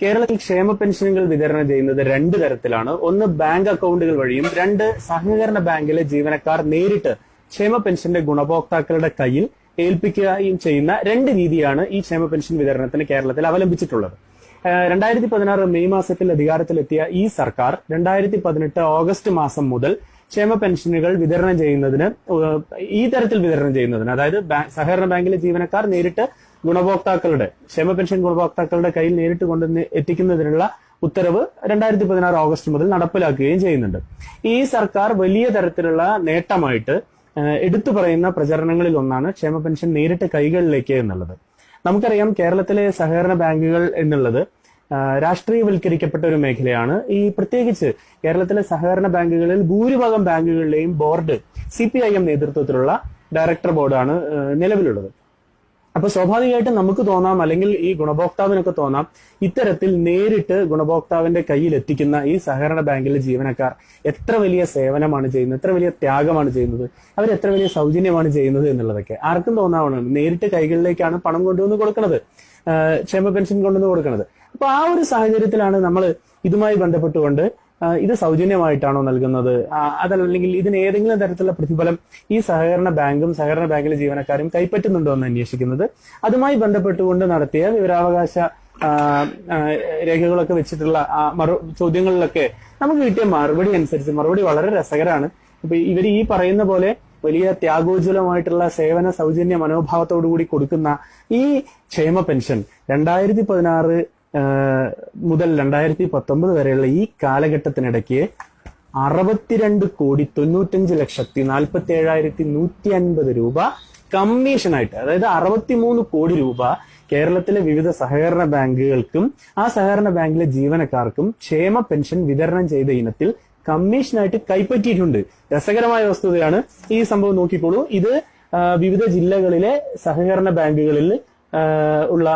കേരളത്തിൽ ക്ഷേമ പെൻഷനുകൾ വിതരണം ചെയ്യുന്നത് രണ്ട് തരത്തിലാണ്. ഒന്ന് ബാങ്ക് അക്കൗണ്ടുകൾ വഴിയും, രണ്ട് സഹകരണ ബാങ്കിലെ ജീവനക്കാർ നേരിട്ട് ക്ഷേമ പെൻഷന്റെ ഗുണഭോക്താക്കളുടെ കയ്യിൽ ഏൽപ്പിക്കുകയും ചെയ്യുന്ന രണ്ട് രീതിയാണ് ഈ ക്ഷേമ പെൻഷൻ വിതരണത്തിന് കേരളത്തിൽ അവലംബിച്ചിട്ടുള്ളത്. 2016 മെയ് മാസത്തിൽ അധികാരത്തിലെത്തിയ ഈ സർക്കാർ 2018 ഓഗസ്റ്റ് മാസം മുതൽ ക്ഷേമ പെൻഷനുകൾ വിതരണം ചെയ്യുന്നതിന് ഈ തരത്തിൽ വിതരണം ചെയ്യുന്നതിന്, അതായത് സഹകരണ ബാങ്കിലെ ജീവനക്കാർ നേരിട്ട് ഗുണഭോക്താക്കളുടെ ക്ഷേമ പെൻഷൻ ഗുണഭോക്താക്കളുടെ കയ്യിൽ നേരിട്ട് കൊണ്ടുവന്ന് എത്തിക്കുന്നതിനുള്ള ഉത്തരവ് 2016 ഓഗസ്റ്റ് മുതൽ നടപ്പിലാക്കുകയും ചെയ്യുന്നുണ്ട്. ഈ സർക്കാർ വലിയ തരത്തിലുള്ള നേട്ടമായിട്ട് എടുത്തു പറയുന്ന പ്രചരണങ്ങളിൽ ഒന്നാണ് ക്ഷേമ പെൻഷൻ നേരിട്ട് കൈകളിലേക്ക് എന്നുള്ളത്. നമുക്കറിയാം, കേരളത്തിലെ സഹകരണ ബാങ്കുകൾ എന്നുള്ളത് രാഷ്ട്രീയവൽക്കരിക്കപ്പെട്ട ഒരു മേഖലയാണ്. പ്രത്യേകിച്ച് കേരളത്തിലെ സഹകരണ ബാങ്കുകളിൽ ഭൂരിഭാഗം ബാങ്കുകളിലെയും ബോർഡ് CPIM നേതൃത്വത്തിലുള്ള ഡയറക്ടർ ബോർഡാണ് നിലവിലുള്ളത്. അപ്പൊ സ്വാഭാവികമായിട്ടും നമുക്ക് തോന്നാം, അല്ലെങ്കിൽ ഈ ഗുണഭോക്താവിനൊക്കെ തോന്നാം, ഇത്തരത്തിൽ നേരിട്ട് ഗുണഭോക്താവിന്റെ കയ്യിൽ എത്തിക്കുന്ന ഈ സഹകരണ ബാങ്കിലെ ജീവനക്കാർ എത്ര വലിയ സേവനമാണ് ചെയ്യുന്നത്, എത്ര വലിയ ത്യാഗമാണ് ചെയ്യുന്നത്, അവർ എത്ര വലിയ സൗജന്യമാണ് ചെയ്യുന്നത് എന്നുള്ളതൊക്കെ ആർക്കും തോന്നാവുന്നതാണ്. നേരിട്ട് കൈകളിലേക്കാണ് പണം കൊണ്ടുവന്ന് കൊടുക്കുന്നത്, ക്ഷേമ പെൻഷൻ കൊണ്ടുവന്ന് കൊടുക്കുന്നത്. അപ്പൊ ആ ഒരു സാഹചര്യത്തിലാണ് നമ്മൾ ഇതുമായി ബന്ധപ്പെട്ടുകൊണ്ട് ഇത് സൗജന്യമായിട്ടാണോ നൽകുന്നത്, അതല്ലെങ്കിൽ ഇതിന് ഏതെങ്കിലും തരത്തിലുള്ള പ്രതിഫലം ഈ സഹകരണ ബാങ്കും സഹകരണ ബാങ്കിലെ ജീവനക്കാരും കൈപ്പറ്റുന്നുണ്ടോ എന്ന് അന്വേഷിക്കുന്നത്. അതുമായി ബന്ധപ്പെട്ടുകൊണ്ട് നടത്തിയ വിവരാവകാശ രേഖകളൊക്കെ വെച്ചിട്ടുള്ള ചോദ്യങ്ങളിലൊക്കെ നമുക്ക് കിട്ടിയ മറുപടി അനുസരിച്ച് മറുപടി വളരെ രസകരമാണ്. ഇപ്പൊ ഇവർ ഈ പറയുന്ന പോലെ വലിയ ത്യാഗോജ്വലമായിട്ടുള്ള സേവന സൗജന്യ മനോഭാവത്തോടുകൂടി കൊടുക്കുന്ന ഈ ക്ഷേമ പെൻഷൻ 2016 മുതൽ 2019 വരെയുള്ള ഈ കാലഘട്ടത്തിനിടയ്ക്ക് 62,95,47,150 രൂപ കമ്മീഷനായിട്ട്, അതായത് 63 കോടി രൂപ കേരളത്തിലെ വിവിധ സഹകരണ ബാങ്കുകൾക്കും ആ സഹകരണ ബാങ്കിലെ ജീവനക്കാർക്കും ക്ഷേമ പെൻഷൻ വിതരണം ചെയ്ത ഇനത്തിൽ കമ്മീഷനായിട്ട് കൈപ്പറ്റിയിട്ടുണ്ട്. രസകരമായ വസ്തുതയാണ്. ഈ സംഭവം നോക്കിക്കോളൂ. ഇത് വിവിധ ജില്ലകളിലെ സഹകരണ ബാങ്കുകളിൽ ഉള്ള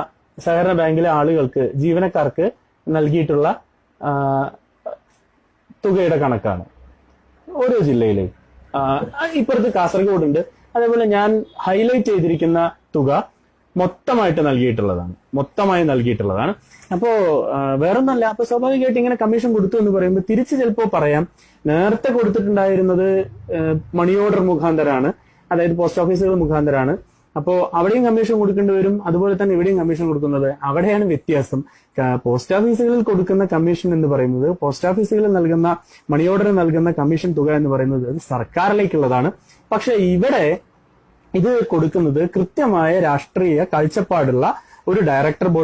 സഹകരണ ബാങ്കിലെ ആളുകൾക്ക്, ജീവനക്കാർക്ക് നൽകിയിട്ടുള്ള തുകയുടെ കണക്കാണ്. ഓരോ ജില്ലയിലെയും ഇപ്പുറത്ത് കാസർഗോഡ് ഉണ്ട്. അതേപോലെ ഞാൻ ഹൈലൈറ്റ് ചെയ്തിരിക്കുന്ന തുക മൊത്തമായി നൽകിയിട്ടുള്ളതാണ്. അപ്പോ വേറൊന്നല്ല. അപ്പൊ സ്വാഭാവികമായിട്ട് ഇങ്ങനെ കമ്മീഷൻ കൊടുത്തു എന്ന് പറയുമ്പോൾ തിരിച്ച് ചിലപ്പോ പറയാം, നേരത്തെ കൊടുത്തിട്ടുണ്ടായിരുന്നത് മണി ഓർഡർ മുഖാന്തരാണ്, അതായത് പോസ്റ്റ് ഓഫീസുകൾ മുഖാന്തരാണ്. അപ്പോ അവിടെയും കമ്മീഷൻ കൊടുക്കേണ്ടി വരും, അതുപോലെ തന്നെ ഇവിടെയും കമ്മീഷൻ കൊടുക്കുന്നത്. അവിടെയാണ് വ്യത്യാസം. പോസ്റ്റ് ഓഫീസുകളിൽ കൊടുക്കുന്ന കമ്മീഷൻ എന്ന് പറയുന്നത്, പോസ്റ്റ് ഓഫീസുകളിൽ നൽകുന്ന മണി ഓർഡർ നൽകുന്ന കമ്മീഷൻ തുക എന്ന് പറയുന്നത് അത് സർക്കാരിലേക്കുള്ളതാണ്. പക്ഷെ ഇവിടെ ഇത് കൊടുക്കുന്നത് കൃത്യമായ രാഷ്ട്രീയ കാഴ്ചപ്പാടുള്ള ഒരു ഡയറക്ടർ ബോർഡ്